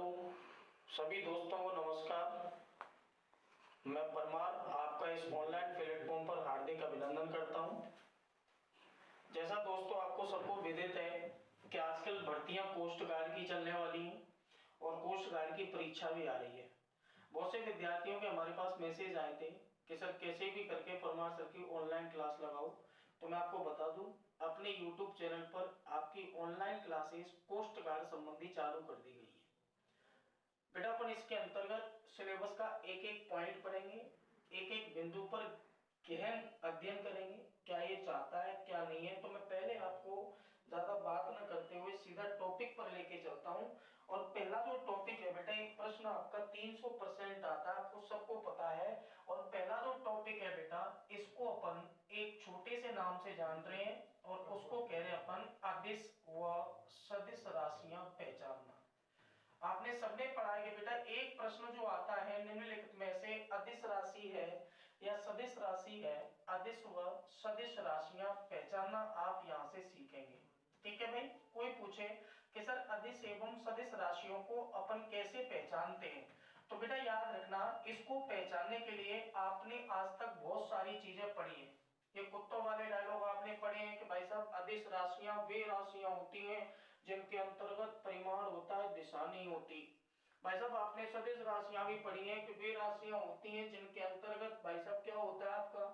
Hello सभी दोस्तों को नमस्कार। मैं परमार आपका इस ऑनलाइन प्लेटफॉर्म पर हार्दिक अभिनंदन करता हूं। जैसा दोस्तों आपको सबको विदित है कि आजकल भर्तियां कोस्ट गार्ड की चलने वाली हैं और कोस्ट गार्ड की परीक्षा भी आ रही है। बहुत से विद्यार्थियों के हमारे पास मैसेज आए थे कि सर कैसे भी करके परमार सर की ऑनलाइन क्लास लगाओ। तो मैं आपको बता दूं, अपने यूट्यूब चैनल पर आपकी ऑनलाइन क्लासेस कोस्ट गार्ड संबंधी चालू कर दी गई है। बेटा अपन इसके अंतर्गत सिलेबस का एक एक पॉइंट पढ़ेंगे, एक एक बिंदु पर गहन अध्ययन करेंगे, क्या ये चाहता है क्या नहीं है। तो मैं पहले आपको ज्यादा बात न करते हुए सीधा टॉपिक पर लेके चलता हूं। और पहला जो टॉपिक है बेटा, एक प्रश्न आपका 300% आता है, आपको सबको पता है। और पहला जो टॉपिक है बेटा, इसको अपन एक छोटे से नाम से जान रहे हैं और उसको कह रहे हैं अपन अदिश व सदिश राशियां पहचानना। आपने सबने पढ़ा है कि बेटा एक प्रश्न जो आता है निम्नलिखित में से अदिश राशि है या सदिश राशि है, अदिश व सदिश राशियां पहचानना आप यहां से सीखेंगे। ठीक है भाई। कोई पूछे कि सर अदिश एवं सदिश राशियों को अपन कैसे पहचानते हैं, तो बेटा याद रखना, इसको पहचानने के लिए आपने आज तक बहुत सारी चीजें पढ़ी है। ये कुत्तों वाले डायलॉग आपने पढ़े हैं कि भाई साहब अदिश राशियां वे राशियां होती हैं जिनके अंतर्गत परिमाण होता है, दिशा नहीं होती। भाई साहब आपने सदिश राशियां भी पढ़ी हैं कि वे राशियां होती हैं जिनके अंतर्गत भाई साहब क्या होता है, आपका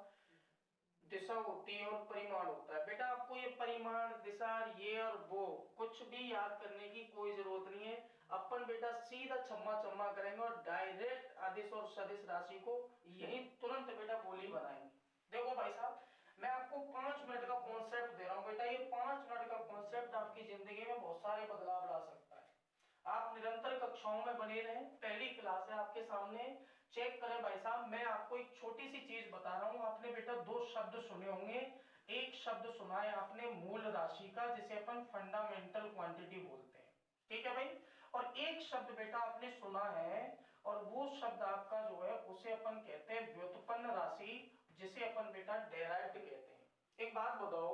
दिशा होती है और परिमाण होता है। बेटा आपको ये परिमाण, दिशा, ये और वो कुछ भी याद करने की कोई जरूरत नहीं है। अपन बेटा सीधा छम्मा छम्मा करेंगे और डायरेक्ट अदिश और सदिश राशि को यही तुरंत बेटा बोली बनाएंगे। देखो भाई साहब, मैं आपको 5 मिनट का कॉन्सेप्ट दे रहा हूं बेटा। ये 5 मिनट का कॉन्सेप्ट आपकी जिंदगी में बहुत सारे बदलाव ला सकता है। आप निरंतर कक्षाओं में बने रहें। पहली क्लास है आपके सामने, चेक करें भाई साहब। मैं आपको एक छोटी सी चीज बता रहा हूं। आपने बेटा 2 शब्द सुने होंगे। एक शब्द सुना है आपने मूल राशि का, जिसे अपन फंडामेंटल क्वांटिटी बोलते हैं। ठीक है भाई। और एक शब्द बेटा आपने सुना है, और वो शब्द आपका जो है उसे अपन कहते हैं व्युत्पन्न राशि, जिसे अपन बेटा डेराइव्ड कहते हैं। एक बात बताओ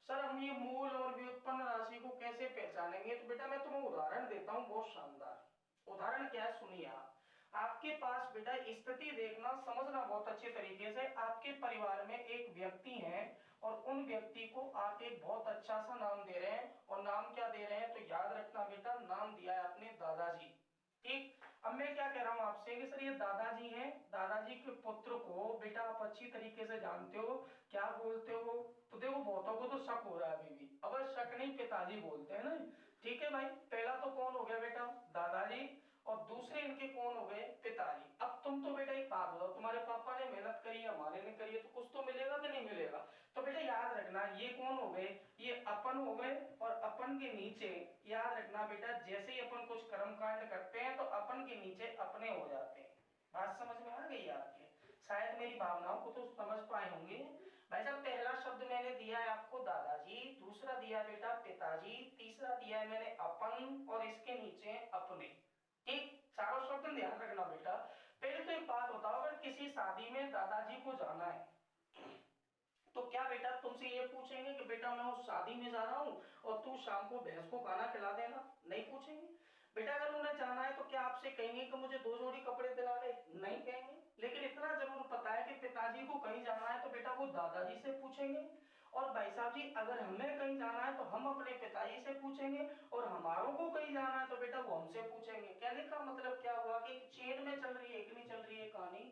सर, हम ये मूल और व्युत्पन्न राशि को कैसे पहचानेंगे? तो बेटा मैं तुम्हें उदाहरण देता हूं, बहुत शानदार उदाहरण। क्या है सुनिए आप। आपके पास बेटा स्थिति देखना, समझना बहुत अच्छे तरीके से। आपके परिवार में एक व्यक्ति है और उन व्यक्ति को आप एक बहुत अच्छा सा नाम दे रहे हैं। और नाम क्या दे रहे हैं? तो याद रखना बेटा, नाम दिया है आपने दादाजी। ठीक। अब मैं क्या कह रहा हूं आपसे कि सर ये दादाजी हैं, दादाजी के पुत्र को बेटा आप अच्छी तरीके से जानते हो, क्या बोलते हो? तो देखो बहुतों को तो शक हो रहा है अभी भी, अब शक नहीं, पिताजी बोलते हैं ना। ठीक है भाई। पहला तो कौन हो गया बेटा? दादाजी। और दूसरे इनके कौन हो गए? पिताजी। अब तुम तो बेटा एक बात बताओ, तुम्हारे पापा ने मेहनत करी है, हमारे ने करी है, तो कुछ तो मिलेगा कि नहीं मिलेगा? तो बेटा याद रखना, ये कौन हो गए? ये अपन हो गए। और अपन के नीचे याद रखना बेटा, जैसे ही अपन कुछ कर्म कांड करते हैं तो अपन के नीचे अपने हो जाते हैं। बात समझ में आ गई आपके? शायद मेरी भावनाओं को तो समझ पाए होंगे। भाई साहब पहला शब्द मैंने दिया है आपको दादाजी, दूसरा दिया बेटा पिताजी, तीसरा दिया है मैंने अपन, और इसके नीचे अपने। ठीक, चारों शब्द ध्यान रखना बेटा। पहले तो एक बात बताओ, अगर किसी शादी में दादाजी को जाना है तो क्या बेटा तुमसे ये पूछेंगे कि बेटा मैं उस शादी में जा रहा हूं और तू शाम को भैंस को खाना खिला देना? नहीं पूछेंगे बेटा। अगर उन्हें जाना है तो क्या आपसे कहेंगे कि मुझे 2 जोड़ी कपड़े दिला दे? नहीं कहेंगे। लेकिन इतना जरूर पता है कि पिताजी को कहीं जाना है तो बेटा वो दादाजी से पूछेंगे। और भाई साहब जी अगर हमें कहीं जाना है तो हम अपने पिताजी से पूछेंगे, और हमारों को कहीं जाना है तो बेटा वो हमसे पूछेंगे। कहने का मतलब क्या हुआ कि चेन में चल रही है, एक नहीं चल रही है कहानी।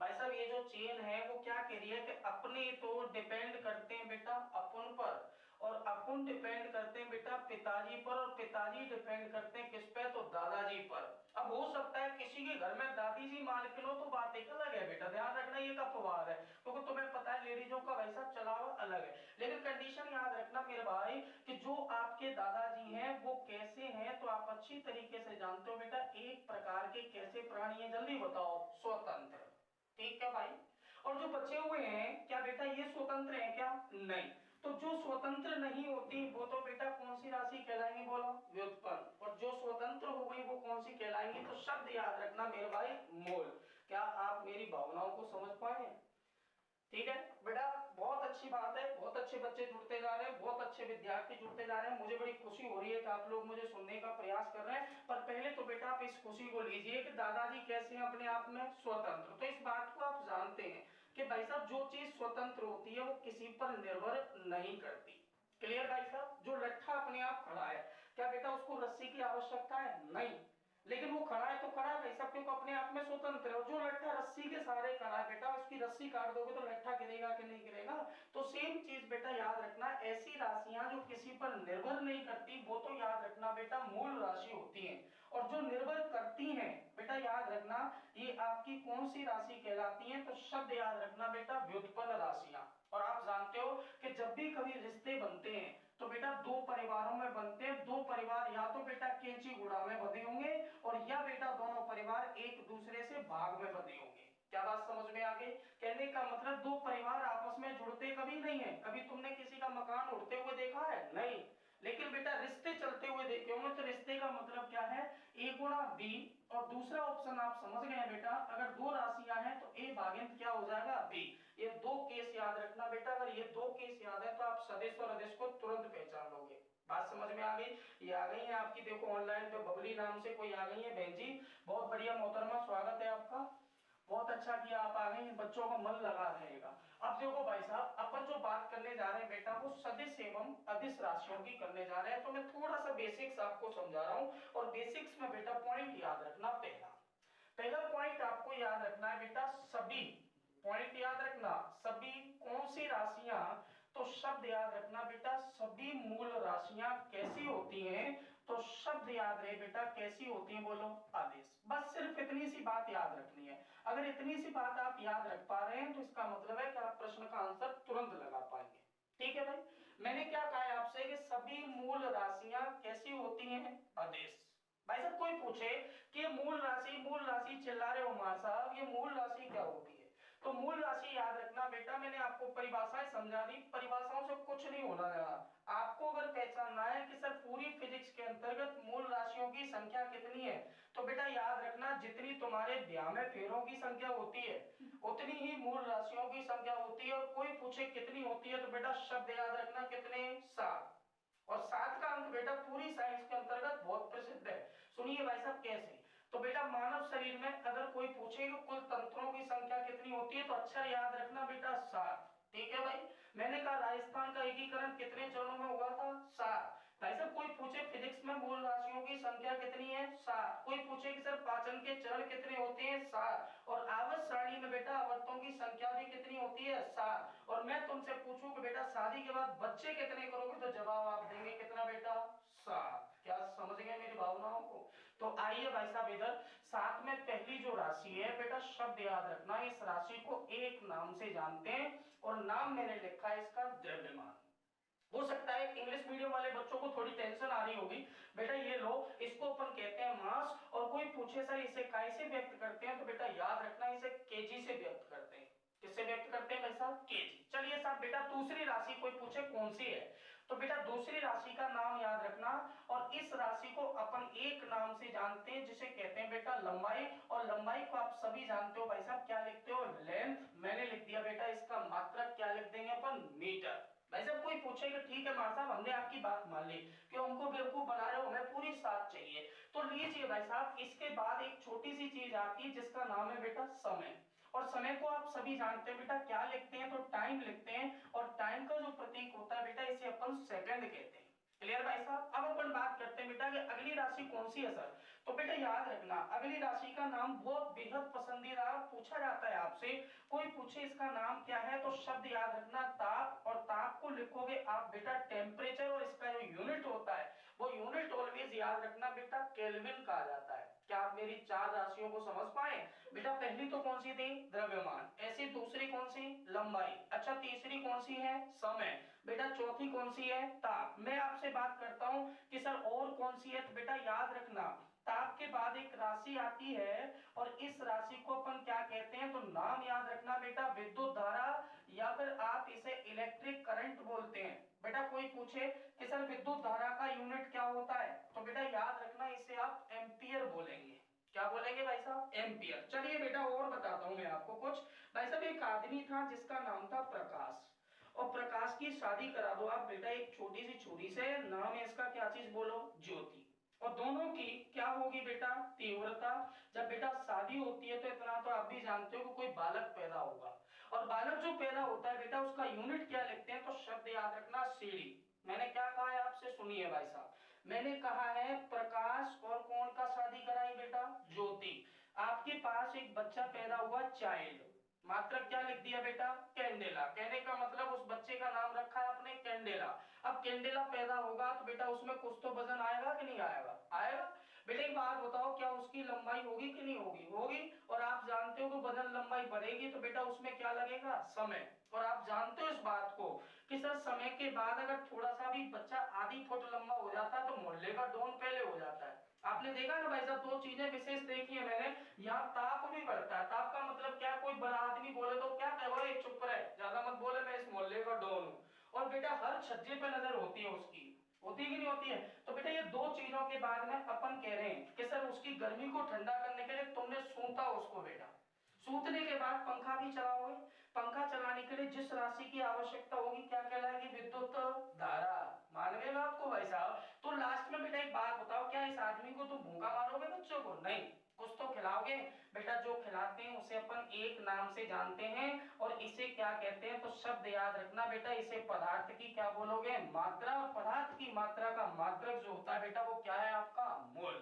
भाई साहब ये जो चेन है वो क्या कह रही है कि अपने तो डिपेंड करते हैं बेटा अपन पर, और अपन डिपेंड करते हैं बेटा पिताजी पर, और पिताजी डिपेंड करते हैं किस पे? तो दादाजी पर। अब हो सकता है किसी के घर में दादी जी मालकिन हो तो बात एक अलग है बेटा, ध्यान रखना ये का अपवाद है, क्योंकि तो तुम्हें पता है लेडीजों का वैसा चलावा अलग है। लेकिन कंडीशन याद रखना मेरे भाई कि जो आपके दादाजी हैं वो कैसे हैं, तो आप अच्छी तरीके से जानते हो बेटा, एक प्रकार के कैसे प्राणी है, जल्दी बताओ? स्वतंत्र। ठीक है भाई। और जो बचे हुए हैं क्या बेटा ये स्वतंत्र हैं क्या? नहीं। तो जो स्वतंत्र नहीं होती वो तो बेटा कौन सी राशि कहलाएंगी? बोलो? व्युत्पन्न। और जो स्वतंत्र हो गई वो कौन सी कहलाएंगी? तो शब्द याद रखना मेरे भाई, मूल। क्या आप मेरी भावनाओं को समझ पाए? ठीक है बेटा, बहुत अच्छी बात है। बहुत अच्छे बच्चे जुड़ते जा रहे हैं, बहुत अच्छे विद्यार्थी जुड़ते जा रहे हैं। मुझे बड़ी खुशी हो रही है कि आप लोग मुझे सुनने का प्रयास कर रहे हैं। पर पहले तो बेटा आप आप इस खुशी को लीजिए कि दादाजी कैसे हैं अपने आप में स्वतंत्र। तो इस बात को आप जानते हैं कि भाई साहब जो चीज स्वतंत्र होती है वो किसी पर निर्भर नहीं करती। क्लियर भाई साहब? जो लट्ठा अपने आप खड़ा है, क्या बेटा उसको रस्सी की आवश्यकता है? नहीं, लेकिन वो खड़ा है तो खड़ा है भाई साहब, क्योंकि अपने आप में स्वतंत्र है। और जो लट्ठा रस्सी के सहारे खड़ा है बेटा, उसकी रस्सी काट दोगे तो लट्ठा गिरेगा कि नहीं गिरेगा? तो सेम चीज बेटा याद रखना, ऐसी राशियां जो किसी पर निर्भर नहीं करती वो तो याद रखना बेटा मूल राशि होती हैं। और जो निर्भर करती हैं बेटा याद रखना ये आपकी कौन सी राशि कहलाती हैं? तो शब्द याद रखना बेटा व्युत्पन्न राशियां। और आप जानते हो कि जब भी कभी रिश्ते बनते हैं तो बेटा दो परिवारों में बनते हैं। दो परिवार या तो बेटा कैंची गुड़ा में बंधे होंगे और या बेटा दोनों परिवार एक दूसरे से भाग में बंधे होंगे। क्या बात समझ में आ गई? कहने का मतलब दो परिवार आपस में जुड़ते कभी नहीं है। कभी तुमने किसी का मकान उड़ते हुए देखा है? नहीं, लेकिन बेटा रिश्ते चलते हुए देखे होंगे। तो रिश्ते का मतलब क्या है? ए गुणा बी। और दूसरा ऑप्शन आप समझ गए बेटा, अगर दो राशियां हैं तो ए भागित क्या हो जाएगा? बी। ये दो केस याद रखना बेटा, अगर ये दो केस याद है तो आप सदिश और अदिश को तुरंत पहचान लोगे। बात समझ में आ गई? ये आ गई है आपकी, देखो ऑनलाइन पे बबली नाम से कोई आ गई है बहन जी, बहुत बढ़िया मोहतरमा, स्वागत है आपका, बहुत अच्छा किया आप आ गई, बच्चों का मन लगा रहेगा। अब देखो भाई साहब, अपन जो बात करने जा रहे हैं बेटा वो सदिश एवं अदिश राशियों की करने जा रहे हैं। तो मैं थोड़ा सा बेसिक्स आपको समझा रहा हूँ, और बेसिक्स में बेटा पॉइंट याद रखना। पहला पॉइंट आपको याद रखना है बेटा, सभी पॉइंट याद रखना, सभी कौन सी राशियां? तो शब्द याद रखना बेटा, सभी मूल राशियां कैसी होती हैं? तो शब्द याद रहे बेटा कैसी होती हैं? बोलो आदेश। बस सिर्फ इतनी सी बात याद रखनी है। अगर इतनी सी बात आप याद रख पा रहे हैं तो इसका मतलब है कि आप प्रश्न का आंसर तुरंत लगा पाएंगे। ठीक है भाई, मैंने क्या कहा है आपसे कि सभी मूल राशियां कैसी होती हैं? आदेश। भाई साहब कोई पूछे कि मूल राशि चिल्ला रहे हो मार साहब, ये मूल राशि क्या होती है? तो मूल राशि याद रखना बेटा, मैंने आपको परिभाषाएं समझा दी, परिभाषाओं से कुछ नहीं होना है। आपको अगर पहचानना है कि सर पूरी फिजिक्स के अंतर्गत मूल राशियों की संख्या कितनी है, तो बेटा याद रखना जितनी तुम्हारे ब्याह में फेरों की संख्या होती है उतनी ही मूल राशियों की संख्या होती है। और कोई पूछे कितनी होती है तो बेटा शब्द याद रखना कितने? 7। और 7 का अंक बेटा पूरी साइंस के अंतर्गत बहुत प्रसिद्ध है। सुनिए भाई साहब कैसे? तो बेटा मानव शरीर में अगर कोई पूछे कि कुल तंत्रों की संख्या कितनी होती है तो अक्षर याद रखना बेटा 7। ठीक है भाई, मैंने कहा राजस्थान का एकीकरण कितने चरणों में हुआ था? 7। भाई साहब कोई पूछे फिजिक्स में मूल राशियों की संख्या कितनी है? 7। कोई पूछे कि सर पाचन के चरण कितने होते हैं? 7। और आवर्त सारणी में बेटा आवर्तों की संख्या भी कितनी होती है? 7। और मैं तुमसे पूछूं कि बेटा शादी के बाद बच्चे कितने करोगे, तो जवाब आप देंगे कितना बेटा? 7। क्या समझ गए मेरी भावनाओं को? तो आइए भाई साहब इधर, 7 में पहली जो राशि है बेटा शब्द याद रखना, इस राशि को एक नाम से जानते हैं और नाम मैंने लिखा है इसका द्रव्यमान। हो सकता है इंग्लिश मीडियम वाले बच्चों को थोड़ी टेंशन आ रही होगी, बेटा ये लो इसको अपन कहते हैं मास। और कोई पूछे सर इसे काय से व्यक्त करते हैं, तो बेटा याद रखना इसे केजी से व्यक्त करते हैं। किससे व्यक्त करते हैं भाई साहब? केजी। चलिए साहब बेटा दूसरी राशि कोई पूछे कौन सी है, तो बेटा दूसरी राशि का नाम याद रखना। और इस राशि को अपन एक नाम से जानते हैं जिसे कहते हैं बेटा लंबाई। और लंबाई को आप सभी जानते हो भाई साहब, क्या लिखते हो? लेंथ। मैंने लिख दिया बेटा इसका मात्रक क्या लिख देंगे अपन? मीटर। भाई साहब कोई पूछेगा ठीक है मार साहब हमने आपकी बात मान ली कि हमको बेवकूफ बना रहे हो, हमें पूरी 7 चाहिए। तो लीजिए भाई साहब, इसके बाद एक छोटी सी चीज आती है जिसका नाम है बेटा समय। और समय को आप सभी जानते हैं बेटा, क्या लिखते हैं? तो टाइम लिखते हैं। और टाइम का जो प्रतीक होता है बेटा इसे अपन सेकंड कहते हैं। क्लियर भाई साहब? अब अपन बात करते हैं बेटा कि अगली राशि कौन सी है सर। तो बेटा याद रखना अगली राशि का नाम बहुत बेहद पसंदीदा पूछा जाता है आपसे। कोई पूछे इसका नाम क्या है, तो शब्द याद रखना ताप। और ताप को लिखोगे आप बेटा टेम्परेचर, और इसका जो यूनिट होता है वो यूनिट ऑलवेज याद रखना बेटा केल्विन कहा जाता है। क्या आप मेरी 4 राशियों को समझ पाए? बेटा पहली तो कौन सी थी? द्रव्यमान। ऐसी दूसरी कौन सी? लंबाई। अच्छा तीसरी कौन सी है? समय। बेटा चौथी कौन सी है? ताप। मैं आपसे बात करता हूं कि सर और कौन सी है, तो बेटा याद रखना ताप के बाद एक राशि आती है और इस राशि को अपन क्या कहते हैं, तो नाम याद रखना बेटा विद्युत धारा, या फिर आप इसे इलेक्ट्रिक करंट बोलते हैं। बेटा कोई पूछे कि सर विद्युत धारा का यूनिट क्या होता है, तो बेटा याद रखना इसे आप एम्पियर बोलेंगे। क्या बोलेंगे भाई साहब? एम्पियर। चलिए बेटा और बताता हूं मैं आपको कुछ। भाई साहब एक आदमी था जिसका नाम था प्रकाश, और प्रकाश की शादी करा दो आप बेटा एक छोटी सी छोरी से, नाम है इसका क्या चीज? बोलो ज्योति। और दोनों की क्या हो होगी बेटा? तीव्रता। जब बेटा शादी होती है तो इतना तो आप भी जानते हो कि कोई बालक पैदा होगा, और बालक जो पैदा होता है बेटा उसका यूनिट क्या लिखते हैं? तो शब्द याद रखना सीढ़ी। मैंने क्या कहा है आपसे, सुनिए भाई साहब, मैंने कहा है प्रकाश और कौन का शादी कराई बेटा? ज्योति। आपके पास एक बच्चा पैदा हुआ चाइल्ड, मात्र क्या लिख दिया बेटा? कैंडेला। कहने का मतलब उस बच्चे का नाम रखा है आपने कैंडेला। अब कैंडेला पैदा होगा तो बेटा उसमें कुछ तो वजन आएगा कि नहीं आएगा? आएगा। बेटा एक बात बताओ, क्या उसकी लंबाई होगी कि नहीं होगी? होगी। और आप जानते हो कि वजन लंबाई बढ़ेगी तो बेटा उसमें क्या लगेगा? समय। और आप जानते हो इस बात को कि सर समय के बाद अगर थोड़ा सा भी बच्चा आधी फुट लंबा हो जाता है तो मोहल्ले का डॉन पहले हो जाता है। आपने देखा ना भाई साहब, दो चीजें विशेष देखी है मैंने, यहाँ ताप भी बढ़ता है। ताप का मतलब क्या? कोई बड़ा आदमी बोले तो क्या कहे, एक चुप रहे, ज्यादा मत बोले, मैं इस मोहल्ले का डॉन हूँ। और बेटा हर छज्जे पे नजर होती है उसकी, होती कि नहीं होती है? तो बेटा ये दो चीजों के बाद में अपन कह रहे हैं कि सर उसकी गर्मी को ठंडा करने के लिए तुमने सूता उसको बेटा। सूतने के बाद पंखा भी चलाओगे। पंखा चलाने के लिए जिस राशि की आवश्यकता होगी क्या कहलाएगी? विद्युत धारा। मान गए बात को भाई साहब? तो लास्ट में बेटा एक बात बताओ, क्या इस आदमी को तुम भूखा मारोगे बच्चों को? नहीं, कुछ तो खिलाओगे। बेटा जो खिलाते हैं उसे अपन एक नाम से जानते हैं, और इसे क्या कहते हैं? तो शब्द याद रखना बेटा, इसे पदार्थ की क्या बोलोगे? मात्रा। पदार्थ की मात्रा का मात्रक जो होता है बेटा वो क्या है? आपका मोल।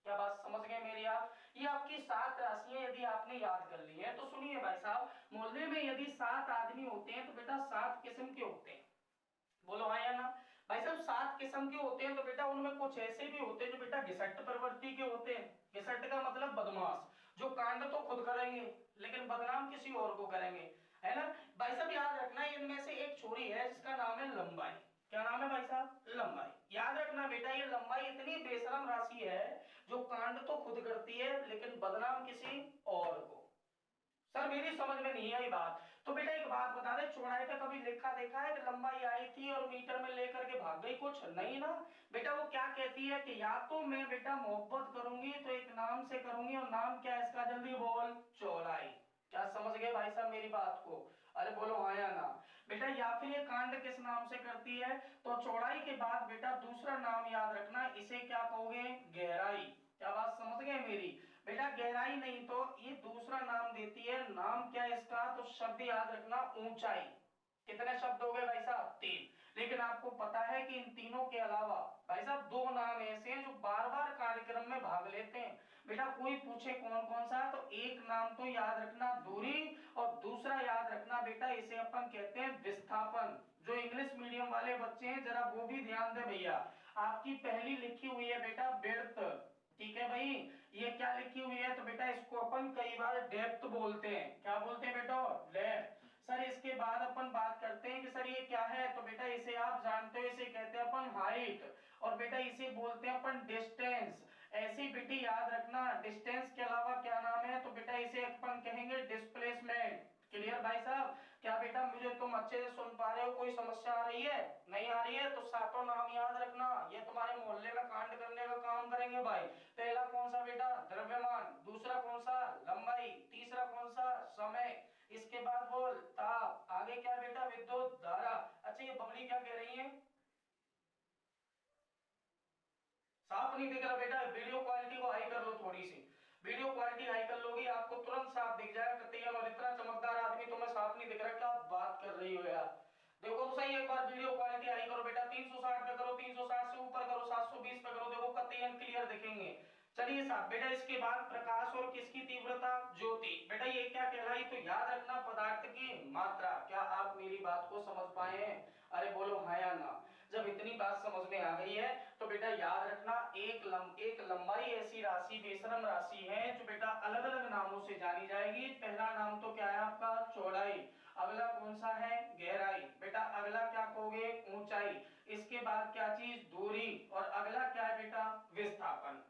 क्या बात समझ गए मेरी आप? ये आपकी 7 राशियां यदि आपने याद कर ली है तो सुनिए भाई साहब, मोहल्ले में यदि 7 आदमी होते हैं तो बेटा 7 किस्म के होते हैं। बोलो हाँ या ना? भाई साहब 7 किस्म के होते हैं तो बेटा उनमें कुछ ऐसे भी होते हैं जो बेटा घिसट प्रवृत्ति के होते हैं। घिसट का मतलब बदमाश, जो कांड तो खुद करेंगे लेकिन बदनाम किसी और को करेंगे, है ना? भाई साहब याद रखना इनमें से एक छोरी है जिसका नाम है लंबाई। क्या नाम है भाई साहब? लंबाई। याद रखना बेटा ये लंबाई इतनी बेशरम राशि है जो कांड तो खुद करती है लेकिन बदनाम किसी और को। सर मेरी समझ में नहीं आई बात। तो बेटा एक बात बता दे, चौड़ाई पे कभी लिखा देखा है कि लंबाई आई थी और मीटर में लेकर के भाग गई? कुछ नहीं ना। बेटा वो क्या कहती है कि या तो मैं बेटा मोहब्बत करूंगी तो एक नाम से करूंगी, और नाम क्या है इसका? जल्दी बोल। चौड़ाई। क्या समझ गए भाई साहब मेरी बात को? अरे बोलो हाँ या ना? बेटा या फिर ये कांड किस नाम से करती है? तो चौड़ाई के बाद बेटा दूसरा नाम याद रखना, इसे क्या कहोगे? गहराई। क्या बात समझ गए मेरी? बेटा गहराई नहीं तो ये दूसरा नाम देती है, नाम क्या है इसका? तो शब्द याद रखना ऊंचाई। कितने शब्द हो गए भाई साहब? 3। लेकिन आपको पता है कि इन तीनों के अलावा भाई साहब 2 नाम ऐसे हैं जो बार बार कार्यक्रम में भाग लेते हैं। बेटा कोई पूछे कौन कौन सा, तो एक नाम तो याद रखना दूरी, और दूसरा याद रखना बेटा इसे अपन कहते हैं विस्थापन। जो इंग्लिश मीडियम वाले बच्चे हैं जरा वो भी ध्यान दे भैया, आपकी पहली लिखी हुई है बेटा बेड़त, ठीक है भाई? ये क्या लिखी हुई है? तो बेटा इसको अपन कई बार डेप्थ बोलते हैं। क्या बोलते हैं बेटा? डेप्थ। सर इसके बाद अपन बात करते हैं कि सर ये क्या है? तो बेटा इसे आप जानते हो, इसे कहते हैं अपन हाइट, और बेटा इसे बोलते हैं अपन डिस्टेंस। ऐसी बेटी याद रखना, डिस्टेंस के अलावा क्या नाम है? तो बेटा इसे अपन कहेंगे डिस्प्लेसमेंट। क्लियर भाई साहब? क्या बेटा मुझे तुम अच्छे से सुन पा रहे हो? कोई समस्या आ रही है? नहीं आ रही है तो सातों नाम याद रखना, ये तुम्हारे मोहल्ले में कांड करने का काम करेंगे भाई। पहला कौन सा बेटा? द्रव्यमान। दूसरा कौन सा? लंबाई। तीसरा कौन सा? समय। इसके बाद बोल ताप। आगे क्या बेटा? विद्युत धारा। अच्छा ये बबली क्या कह रही है? साफ नहीं दिख रहा बेटा? वीडियो क्वालिटी को हाई कर लो थोड़ी सी। वीडियो क्वालिटी हाई कर लोगी आपको तुरंत साफ दिख जाएगा कतईयन, और इतना चमकदार आदमी तुम्हें साफ नहीं दिख रहा, क्या बात कर रही हो यार? देखो तो सही, एक बार वीडियो क्वालिटी हाई करो बेटा, 360 पे करो, 360 से ऊपर करो, 720 पे करो, देखो कतईयन क्लियर दिखेंगे। चलिए साहब बेटा इसके बाद प्रकाश और किसकी तीव्रता? ज्योति। बेटा ये क्या कहलाई? तो याद रखना पदार्थ की मात्रा। क्या आप मेरी बात को समझ पाए हैं? अरे बोलो हाँ या ना? जब इतनी बात समझ में आ गई है तो बेटा याद रखना एक लंबाई ऐसी राशि, बेशरम राशि है जो बेटा अलग अलग नामों से जानी जाएगी। पहला नाम तो क्या है आपका? चौड़ाई। अगला कौन सा है? गहराई। बेटा अगला क्या कहोगे? ऊंचाई। इसके बाद क्या चीज? दूरी। और अगला क्या है बेटा? विस्थापन।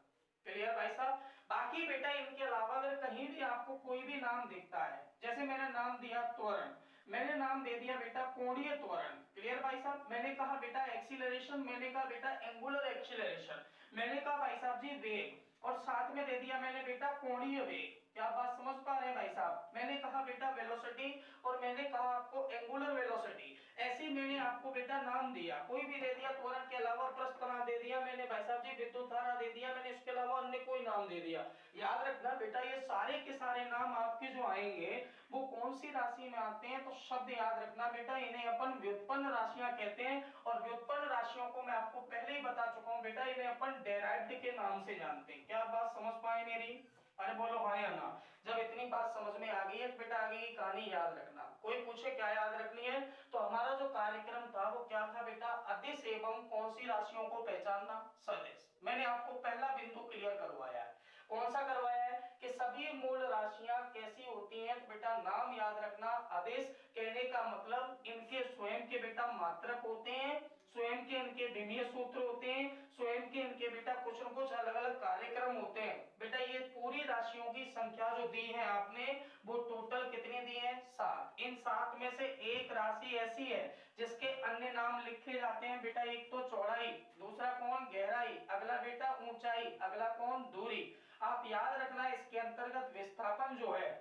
क्लियर भाई साहब? बाकी बेटा इनके अलावा अगर कहीं भी आपको कोई भी नाम दिखता है, जैसे मैंने नाम दिया त्वरण, मैंने नाम दे दिया बेटा कोणीय त्वरण। क्लियर भाई साहब? मैंने कहा बेटा एक्सीलरेशन, मैंने कहा बेटा एंगुलर एक्सीलरेशन, मैंने कहा भाई साहब जी वेग, और साथ में दे दिया मैंने बेटा कोणीय वेग। क्या बात समझ पा रहे हैं भाई साहब? मैंने कहा बेटा वेलोसिटी, और मैंने कहा आपको एंगुलर वेलोसिटी। ऐसे मैंने आपको बेटा नाम दिया, कोई भी दे दिया त्वरण के अलावा, प्रस्थ तनाव दे दिया मैंने भाई साहब जी, विद्युत धारा दे दिया मैंने, इसके अलावा अन्य कोई नाम दे दिया। याद रखना बेटा ये सारे के सारे नाम आपके जो आएंगे वो कौन सी राशि में आते हैं, तो शब्द याद रखना बेटा इन्हें अपन व्युत्पन्न राशियां कहते हैं। और व्युत्पन्न राशियों को मैं आपको पहले ही बता चुका हूं बेटा, इन्हें अपन डेराइव्ड के नाम से जानते हैं। क्या बात समझ पाए मेरी? अरे बोलो हाँ या ना। जब इतनी बात समझ में आ गई है बेटा आगे की कहानी याद रखना। कोई पूछे क्या याद रखनी है, तो हमारा जो कार्यक्रम था वो क्या था बेटा, अदिश एवं कौन सी राशियों को पहचानना, सदिश। मैंने आपको पहला बिंदु क्लियर करवाया है। कौन सा करवाया है कि सभी मूल राशियां कैसी होती हैं, तो बेटा नाम याद रखना। आदेश कहने का मतलब इनके स्वयं के बेटा मात्रक होते हैं, स्वयं के इनके विमीय सूत्र होते हैं, स्वयं के इनके बेटा कुछ न कुछ अलग अलग कार्यक्रम होते हैं। बेटा ये पूरी राशियों की संख्या जो दी है आपने वो टोटल कितनी दी है, 7। इन 7 में से एक राशि ऐसी है जिसके अन्य नाम लिखे जाते हैं बेटा, एक तो चौड़ाई, दूसरा कौन गहराई, अगला बेटा ऊंचाई, अगला कौन दूरी। आप याद रखना इसके अंतर्गत विस्थापन जो है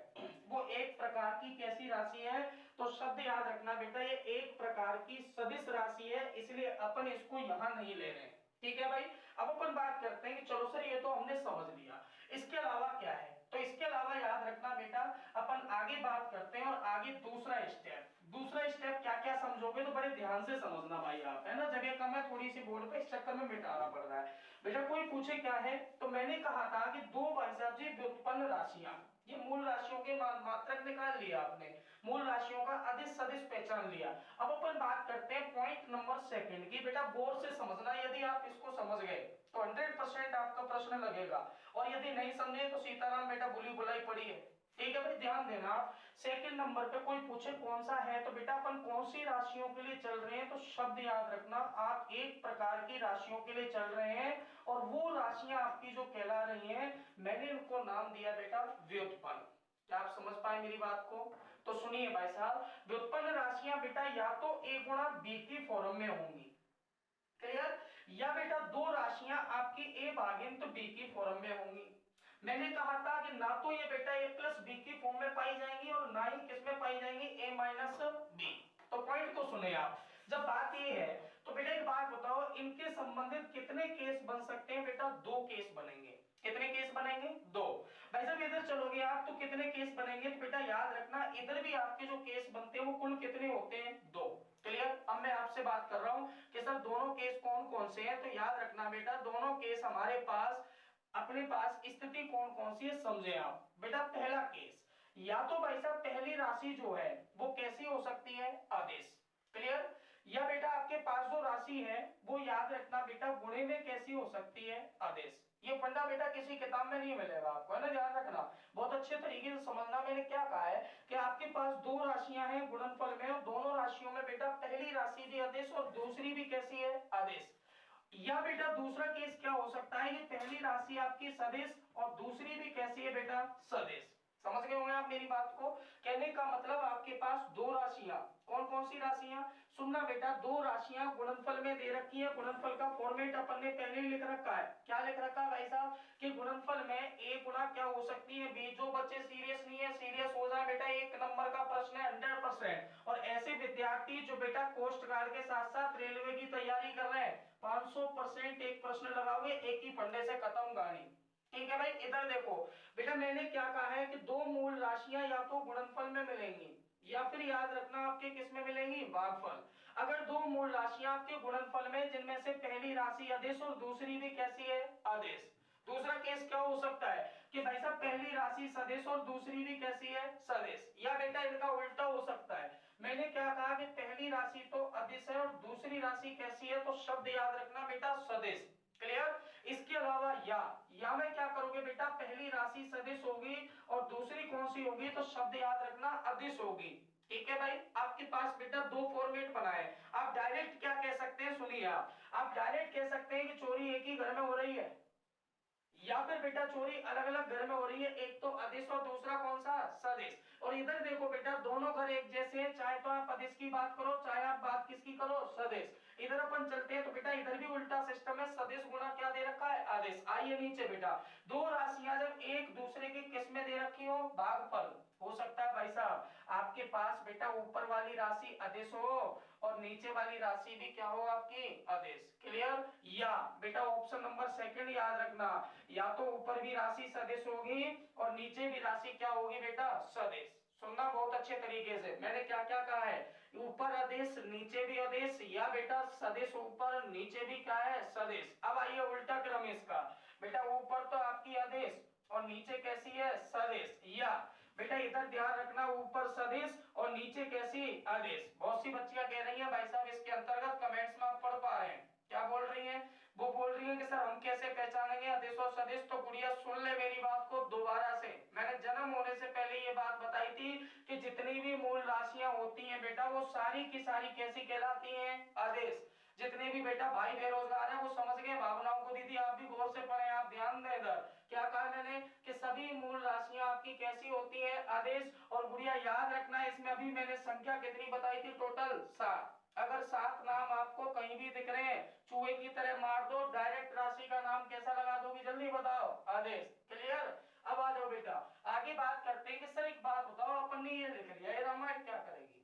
वो एक प्रकार की कैसी राशि है, तो शब्द याद रखना बेटा ये एक प्रकार की सदिश राशि है, इसलिए अपन इसको यहां नहीं ले रहे हैं। ठीक है भाई। अब अपन बात करते हैं कि चलो सर ये तो हमने समझ लिया, इसके अलावा क्या है, तो इसके अलावा याद रखना बेटा अपन आगे बात करते हैं। और आगे दूसरा स्टेप क्या क्या समझोगे, तो बड़े ध्यान से समझना भाई आप, है ना, जगह कम है थोड़ी सी बोर्ड पे, इस चक्कर में मिटाना पड़ रहा है। बेटा कोई पूछे क्या है, तो मैंने कहा था कि दो भाई साहब जी व्युत्पन्न राशियां, ये मूल राशियों के मात्रक निकाल लिया आपने, मूल राशियों का अदिश सदिश पहचान लिया। अब अपन बात करते हैं पॉइंट नंबर सेकंड की। बेटा गौर से समझना, यदि आप इसको समझ गए तो 100% आपका प्रश्न लगेगा, और यदि नहीं समझे तो सीताराम बेटा बुली बुलाई पड़ी है। ठीक है भाई, ध्यान देना आप। सेकंड नंबर पे कोई पूछे कौन सा है, तो बेटा अपन कौन सी राशियों के लिए चल रहे हैं, तो शब्द याद रखना आप एक प्रकार की राशियों के लिए चल रहे हैं, और वो राशियां आपकी जो कहला रही हैं मैंने उनको नाम दिया बेटा व्युत्पन्न। क्या आप समझ पाए मेरी बात को? तो सुनिए भाई साहब, व्युत्पन्न राशियां बेटा या तो a गुणा b की फॉर्म में होंगी, क्लियर, या बेटा दो राशियां आपकी a भागिंत तो b की फॉर्म में होंगी। मैंने कहा था कि ना तो ये बेटा a प्लस बी की फॉर्म में पाई जाएंगी और ना ही किस में पाई जाएंगी, a माइनस बी। तो पॉइंट को सुने आप, जब बात ये है तो बेटा एक बात बताओ, इनके संबंधित कितने केस बन सकते हैं, बेटा दो केस बनेंगे। कितने केस बनेंगे, दो। भाई साहब इधर चलोगे आप तो कितने केस बनेंगे, तो बेटा याद रखना इधर भी आपके जो केस बनते हैं वो कुल कितने होते हैं, दो। क्लियर। अब मैं आपसे बात कर रहा हूं कि सर दोनों केस कौन कौन से हैं, तो याद रखना बेटा दोनों केस हमारे पास अपने पास स्थिति कौन कौन सी है समझे आप। बेटा पहला केस, या तो भाई साहब पहली राशि जो है वो कैसी हो सकती है, आदेश, क्लियर, या बेटा आपके पास जो राशि है वो याद रखना बेटा गुणे में कैसी हो सकती है, आदेश। ये फंडा बेटा किसी किताब में नहीं मिलेगा आपको, है ना, ध्यान रखना बहुत अच्छे तरीके से समझना। मैंने क्या कहा है कि आपके पास दो राशियां हैं गुणनफल में, और दोनों राशियों में बेटा पहली राशि भी आदेश और दूसरी भी कैसी है, आदेश। या बेटा दूसरा केस क्या हो सकता है कि पहली राशि आपकी सदिश और दूसरी भी कैसी है बेटा, सदिश। समझ गए होंगे आप मेरी बात को? कहने का मतलब आपके पास दो राशियां, कौन कौन सी राशियां, सुनना बेटा, दो राशियां गुणनफल में दे रखी है। गुणनफल का फॉर्मेट अपन ने पहले ही लिख रखा है। क्या लिख रखा है भाई साहब कि गुणनफल में a गुणा क्या हो सकती है, b। जो बच्चे सीरियस नहीं है सीरियस हो जाए बेटा, एक नंबर का प्रश्न है 100%। और ऐसे विद्यार्थी जो बेटा कोस्ट गार्ड के साथ साथ रेलवे की तैयारी कर रहे हैं, 500% एक प्रश्न लगाओगे एक ही फंडे से खत्म कहानी। ठीक है भाई, इधर देखो बेटा मैंने क्या कहा है कि दो मूल राशियां या तो गुणनफल में मिलेंगी या फिर याद रखना आपके किस में मिलेंगी, भागफल। अगर दो मूल राशियां आपके गुणनफल में जिनमें से पहली राशि आदेश और दूसरी भी कैसी है, आदेश। दूसरा केस क्या हो सकता है कि भाई साहब पहली राशि सदिश और दूसरी भी कैसी है, सदिश। या बेटा इनका उल्टा हो सकता है, मैंने क्या कहा कि पहली राशि तो अदिश है और दूसरी राशि कैसी है, तो शब्द याद रखना बेटा सदिश, क्लियर। इसके अलावा या में क्या करोगे बेटा, पहली राशि सदिश होगी और दूसरी कौन सी होगी, तो शब्द याद रखना अदिश होगी। ठीक है भाई, आपके पास बेटा दो फॉर्मेट बनाए। आप डायरेक्ट क्या कह सकते हैं, सुनिए आप डायरेक्ट कह सकते हैं कि चोरी एक ही घर में हो रही है, या फिर बेटा चोरी अलग अलग घर में हो रही है, एक तो अदिश और दूसरा कौन सा, सदिश। और इधर देखो बेटा दोनों घर एक जैसे हैं, चाहे तो आप अदिश की बात करो चाहे आप बात किसकी करो, सदिश। इधर अपन चलते हैं तो बेटा इधर भी उल्टा सिस्टम है, सदिश गुणा क्या दे रखा है, आदेश। आइए नीचे बेटा, दो राशियां जब एक दूसरे के किस में दे रखी हो, भागफल, हो सकता है भाई साहब आपके पास बेटा ऊपर वाली राशि आदेश हो और नीचे वाली राशि भी क्या हो आपकी आदेश। क्लियर? या बेटा ऑप्शन नंबर सेकंड याद रखना, या तो ऊपर भी राशि सदिश होगी और नीचे भी राशि क्या होगी बेटा, सदिश। सुनना बहुत अच्छे तरीके से, मैंने क्या क्या कहा है, ऊपर आदेश नीचे भी आदेश, या बेटा सदिश ऊपर नीचे भी क्या है, सदिश। अब आइए उल्टा क्रम इसका, बेटा ऊपर तो आपकी आदेश और नीचे कैसी है, सदिश। या बेटा इधर ध्यान रखना, ऊपर सदिश और नीचे कैसी, आदेश। बहुत सी बच्चियां कह रही हैं भाई साहब इसके अंतर्गत कमेंट्स में आप पढ़ पा रहे हैं, क्या बोल रही हैं, वो बोल रही है कि सर हम कैसे पहचानेंगे आदेश और सदिश। तो गुड़िया सुन ले मेरी बात को दोबारा से, मैंने जन्म होने से पहले ये बात बताई थी कि जितनी भी मूल राशियां होती हैं बेटा वो सारी की सारी कैसी कहलाती हैं, आदेश। जितने भी बेटा भाई बेरोजगार हैं वो समझ गए भावनाओं को, दीदी आप भी गौर से पढ़े, आप ध्यान दें इधर, क्या कहा मैंने कि सभी मूल राशियां आपकी कैसी होती हैं, आदेश। और गुड़िया याद रखना इसमें अभी मैंने संख्या कितनी बताई थी, टोटल 7। अगर 7 नाम आपको कहीं भी दिख रहे हैं चूहे की तरह मार दो, डायरेक्ट राशि का नाम कैसा लगा दोगे, जल्दी बताओ, आदेश। क्लियर? अब आ जाओ बेटा आगे बात करते हैं कि सर एक बात बताओ, अपन ने ये लिख लिया, ये रामायण क्या करेगी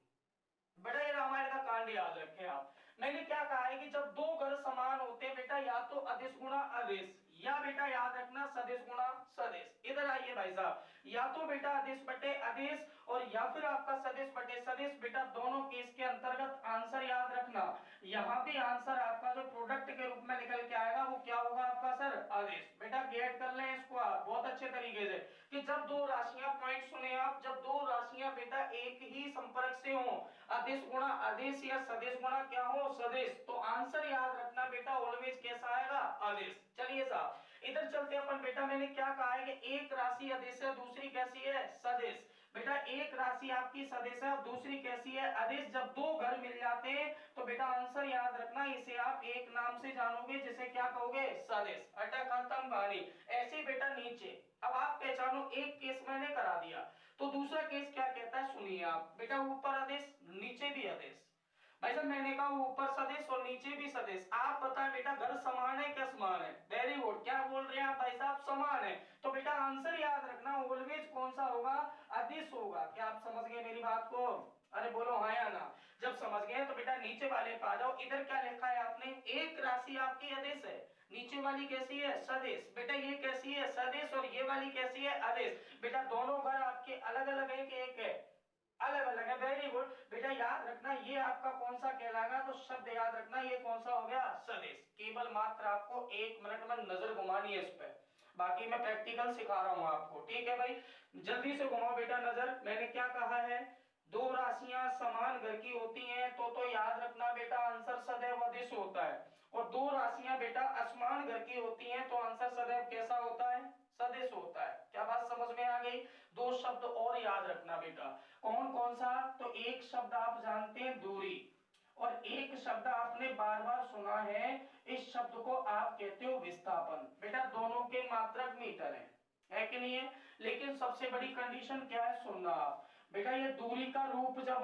बेटा, ये रामायण का कांड याद रखें आप। मैंने क्या कहा है कि जब दो घर समान होते हैं बेटा, या तो अदिश गुणा आदेश, या बेटा याद रखना सदिश गुणा सदिश। इधर आइए भाई साहब, या तो बेटा आदेश बटे आदेश और या फिर आपका सदिश बटे सदिश। बेटा दोनों केस के अंतर्गत आंसर याद रखना, यहाँ भी आंसर आपका जो प्रोडक्ट के रूप में निकल के आएगा वो क्या होगा आपका सर, आदेश। बेटा गेट कर लें इसको आप बहुत अच्छे तरीके से कि जब दो राशियां, पॉइंट सुने आप, जब दो राशियां बेटा एक ही संपर्क से हो, आदेश गुणा आदेश या सदिश गुणा क्या हो, सदिश, तो आंसर याद रखना बेटा ऑलवेज कैसा आएगा, आदेश। चलिए साहब इधर चलते अपन बेटा, मैंने क्या कहा है कि एक राशि आदेश है दूसरी कैसी है, सदिश। बेटा एक राशि आपकी सदिश है और दूसरी कैसी है, आदेश। जब दो घर मिल जाते हैं तो बेटा आंसर याद रखना, इसे आप एक नाम से जानोगे जिसे क्या कहोगे, सदिश। अटा खत्म कहानी। ऐसे बेटा नीचे अब आप पहचानो, एक केस मैंने करा दिया तो दूसरा केस क्या कहता है सुनिए आप बेटा, ऊपर आदेश नीचे भी आदेश। भाई साहब मैंने कहा ऊपर सदिश और नीचे भी सदिश, आप बताएं बेटा घर समान है क्या, समान है, वेरी गुड। क्या बोल रहे हैं आप भाई साहब, समान है। तो बेटा आंसर याद रखना ऑलवेज कौन सा होगा, अदिश होगा। क्या आप समझ गए मेरी बात को, अरे बोलो हाँ या ना। जब समझ गए तो बेटा नीचे वाले पे आ जाओ, इधर क्या लिखा है आपने, एक राशि आपकी आदेश है, नीचे वाली कैसी है, सदिश। बेटा ये कैसी है, सदिश, और ये वाली कैसी है, आदेश। बेटा दोनों घर आपके अलग अलग है कि एक है, अलग अलग है, वेरी गुड। बेटा याद रखना ये आपका कौन सा कहलाएगा, तो शब्द याद रखना ये कौन सा हो गया, सदिश। केवल मात्र आपको 1 मिनट में नजर घुमानी है इस पे, बाकी मैं प्रैक्टिकल सिखा रहा हूं आपको, ठीक है भाई। जल्दी से घुमाओ बेटा नजर। मैंने क्या कहा है, दो राशियां समान घर की होती हैं तो याद रखना बेटा आंसर सदैव अदिश होता है, और दो राशियां बेटा असमान घर की होती हैं तो आंसर सदैव कैसा होता है, सदिश होता है। क्या बात समझ में आ गई? दो शब्द और याद रखना बेटा, कौन कौन सा, तो एक शब्द आप जानते हैं दूरी, और एक शब्द आपने बार बार सुना है, इस शब्द को आप कहते हो विस्थापन। बेटा दोनों के मात्रक मीटर है कि नहीं है, लेकिन सबसे बड़ी कंडीशन क्या है सुनना आप बेटा, ये दूरी का रूप जब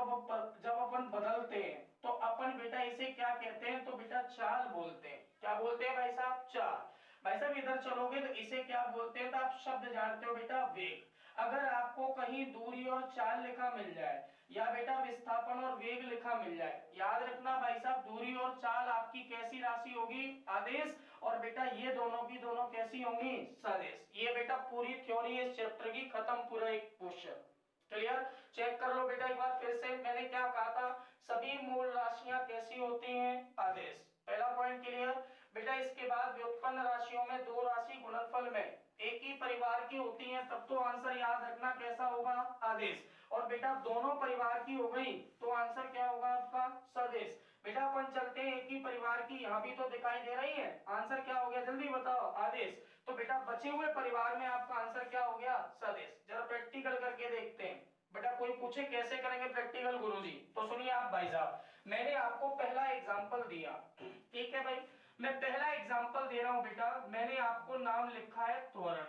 अपन बदलते हैं तो अपन बेटा इसे क्या कहते हैं, तो बेटा चाल बोलते हैं। क्या बोलते हैं भाई साहब, चाल। भाई साहब इधर चलोगे तो इसे क्या बोलते हैं, तो आप शब्द जानते हो बेटा वेग। अगर आपको कहीं दूरी और चाल लिखा मिल जाए या बेटा विस्थापन और वेग लिखा मिल जाए, याद रखना भाई साहब दूरी और चाल आपकी कैसी राशि होगी, आदेश, और बेटा ये दोनों की दोनों कैसी होंगी, सदिश। ये बेटा पूरी थ्योरी इस चैप्टर की खत्म, पूरा एक क्वेश्चन। क्लियर? चेक कर लो बेटा एक बार फिर से, मैंने क्या कहा था, सभी मूल राशियां कैसी होती हैं, आदेश। पहला पॉइंट क्लियर बेटा। इसके बाद व्युत्पन्न राशियों में दो राशि गुणनफल में एक ही परिवार की होती हैं तब तो आंसर याद रखना कैसा होगा, आदेश। और बेटा दोनों परिवार की हो गई तो आंसर क्या होगा आपका, सदिश। बेटा अपन चलते हैं एक ही परिवार की, यहाँ भी तो दिखाई दे रही है, आंसर क्या हो गया जल्दी बताओ, आदेश। तो बेटा बचे हुए परिवार में आपका आंसर क्या हो गया, सदिश। जरा प्रैक्टिकल करके देखते हैं बेटा, कोई पूछे कैसे करेंगे प्रैक्टिकल गुरुजी, तो सुनिए आप भाई साहब, मैंने आपको पहला एग्जांपल दिया, ठीक है भाई, मैं पहला एग्जांपल दे रहा हूं बेटा, मैंने आपको नाम लिखा है त्वरण।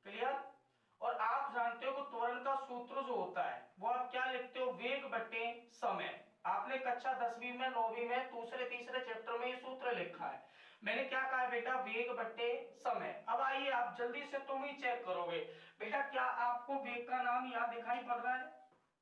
क्लियर? और आप जानते हो कि त्वरण का सूत्र जो होता है वो आप क्या लिखते हो, वेग बटे समय। आपने कक्षा 10वीं में 9वीं में दूसरे तीसरे चैप्टर में ये सूत्र लिखा है। मैंने क्या कहा बेटा, वेग बट्टे समय। अब आइए आप जल्दी से तुम ही चेक करोगे बेटा, क्या आपको वेग का नाम यहाँ दिखाई पड़ रहा है?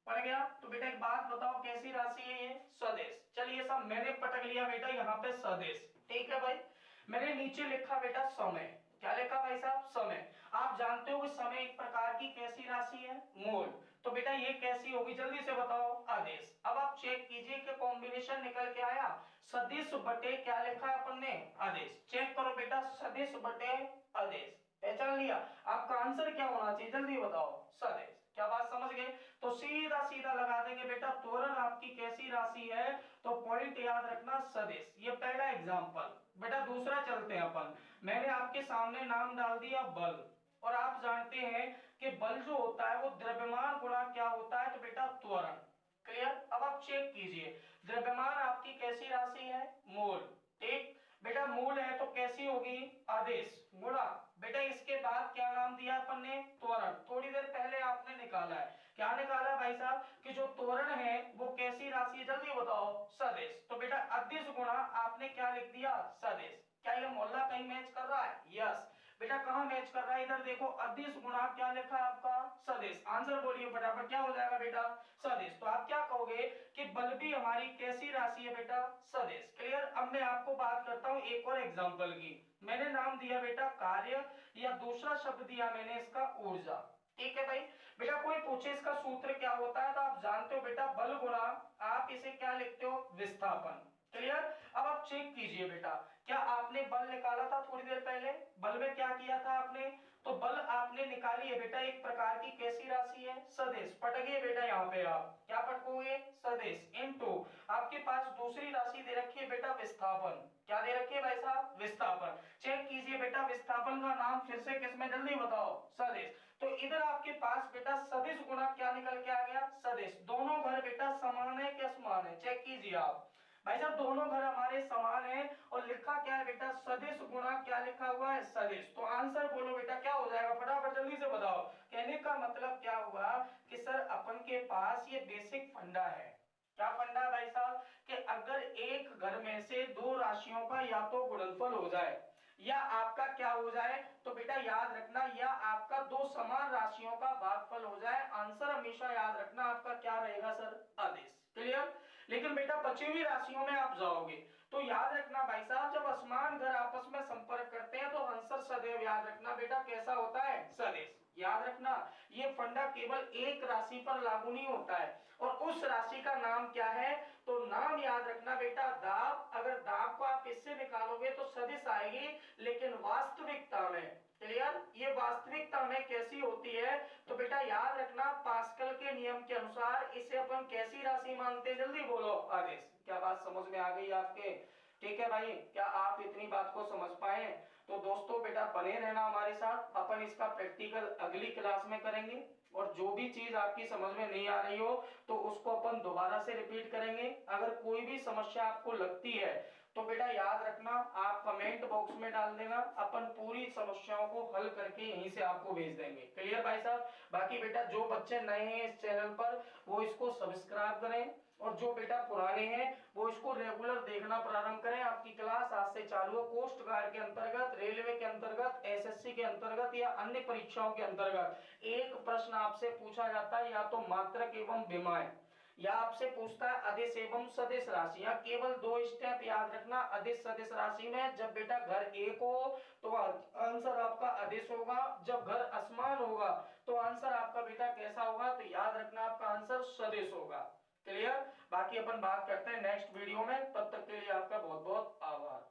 पड़ गया? तो बेटा एक बात बताओ, कैसी राशि है ये? सदिश। चलिए सब मैंने पटक लिया बेटा यहाँ पे सदिश, ठीक है भाई। मैंने नीचे लिखा बेटा समय। क्या लिखा भाई साहब? समय। आप जानते हो कि समय एक प्रकार की कैसी राशि है? मूल। तो बेटा ये कैसी होगी, जल्दी से बताओ? आदेश। अब आप चेक कीजिए कि कॉम्बिनेशन निकल के आया सदिश बटे क्या लिखा है अपन ने? आदेश। चेक करो बेटा, सदिश बटे आदेश। पहचान लिया? आपका आंसर क्या होना चाहिए, जल्दी बताओ? सदिश। क्या बात समझ गए? तो सीधा सीधा लगा देंगे बेटा, त्वरण आपकी कैसी राशि है? तो पॉइंट याद रखना सदिश। ये पहला एग्जांपल। बेटा दूसरा चलते हैं अपन। मैंने आपके सामने नाम डाल दिया बल, और आप जानते हैं कि बल जो होता है वो द्रव्यमान गुणा क्या होता है? तो बेटा त्वरण। क्लियर? अब आप चेक कीजिए, द्रव्यमान आपकी कैसी राशि है? मोल। ठीक बेटा, मूल है तो कैसी होगी? आदेश गुणा बेटा इसके बाद क्या नाम दिया अपन ने? त्वरण। थोड़ी देर पहले आपने निकाला है, क्या निकाला भाई साहब? कि जो त्वरण है वो कैसी राशि है, जल्दी बताओ? सदिश। तो बेटा अदिश गुणा आपने क्या लिख दिया? सदिश। क्या ये मोहल्ला कहीं मैच कर रहा है? यस बेटा, कहां मैच कर रहा है? इधर देखो, अदिश गुणा क्या लिखा है आपका? सदिश। आंसर बोलिए फटाफट, क्या हो जाएगा बेटा? सदिश। तो आप क्या कहोगे कि बल भी हमारी कैसी राशि है बेटा? सदिश। क्लियर? अब मैं आपको बात करता हूं एक और एग्जांपल की। मैंने नाम दिया बेटा कार्य, या दूसरा शब्द दिया मैंने इसका ऊर्जा। ठीक है भाई। बेटा कोई पूछे इसका सूत्र क्या होता है, तो आप जानते हो बेटा बल गुणा आप इसे क्या लिखते हो? विस्थापन। क्लियर? अब आप चेक कीजिए बेटा, क्या आपने बल निकाला था थोड़ी देर पहले? बल में क्या किया था आपने? तो बल आपने निकाली है बेटा एक प्रकार की कैसी राशि है? सदिश। पटकिए बेटा यहाँ पे, आप क्या पटकोगे? सदिश इनटू आपके पास दूसरी राशि दे रखी है बेटा विस्थापन। क्या दे रखी है भाई साहब? विस्थापन। चेक कीजिए बेटा, विस्थापन का नाम फिर से किसमें, जल्दी बताओ? सदिश। तो इधर आपके पास बेटा सदिश गुणा क्या निकल के आ गया? सदिश। दोनों घर बेटा समान है कि असमान है? चेक कीजिए आप भाई साहब, दोनों घर हमारे समान है, और लिखा क्या है बेटा? सदिश गुणा क्या लिखा हुआ है? सदिश। तो आंसर बोलो बेटा, क्या हो जाएगा? फटाफट जल्दी से बताओ। कहने का मतलब क्या हुआ कि सर अपन के पास ये बेसिक फंडा है। क्या फंडा भाई साहब? कि अगर एक घर में से दो राशियों का या तो गुणनफल हो जाए या आपका क्या हो जाए, तो बेटा याद रखना, या आपका दो समान राशियों का भागफल हो जाए, आंसर हमेशा याद रखना आपका क्या रहेगा सर? आदेश। क्लियर? लेकिन बेटा बची हुई राशियों में आप जाओगे तो याद रखना भाई साहब, जब असमान घर आपस में संपर्क करते हैं तो आंसर सदैव याद रखना बेटा कैसा होता है? सदिश। याद रखना, ये फंडा केवल एक राशि पर लागू नहीं होता है, और उस राशि का नाम क्या है? तो नाम याद रखना बेटा दाब। अगर दाब को आप इससे निकालोगे तो सदिश आएगी, लेकिन वास्तविकता में, क्लियर, ये वास्तविकता में कैसी होती है? तो बेटा याद रखना पास्कल के नियम के अनुसार इसे अपन कैसी राशि मानते हैं, जल्दी बोलो? आदेश। क्या बात समझ में आ गई आपके? ठीक है भाई, क्या आप इतनी बात को समझ पाए? तो दोस्तों बेटा बने रहना हमारे साथ, अपन इसका प्रैक्टिकल अगली क्लास में करेंगे, और जो भी चीज आपकी समझ में नहीं आ रही हो तो उसको अपन दोबारा से रिपीट करेंगे। अगर कोई भी समस्या आपको लगती है तो बेटा याद रखना, आप कमेंट बॉक्स में डाल देना, अपन पूरी समस्याओं को हल करके यहीं से आपको भेज देंगे। क्लियर भाई साहब? बाकी बेटा जो बच्चे नए हैं इस चैनल पर वो इसको सब्सक्राइब करें, और जो बेटा पुराने हैं वो इसको रेगुलर देखना प्रारंभ करें। आपकी क्लास आज से चालू है, कोस्ट गार्ड के अंतर्गत, रेलवे के अंतर्गत, एसएससी के अंतर्गत या अन्य परीक्षाओं के अंतर्गत एक प्रश्न आपसे पूछा जाता है, या तो मात्रक एवं विमाएं, या आपसे पूछता है अदिश एवं सदिश राशि, या केवल दो स्टेप याद रखना अदिश सदिश राशि में। जब बेटा घर एक हो तो आंसर आपका अदिश होगा, जब घर असमान होगा तो आंसर आपका बेटा कैसा होगा? तो याद रखना आपका आंसर सदिश होगा। क्लियर? बाकी अपन बात करते हैं नेक्स्ट वीडियो में, तब तक के लिए आपका बहुत बहुत आभार।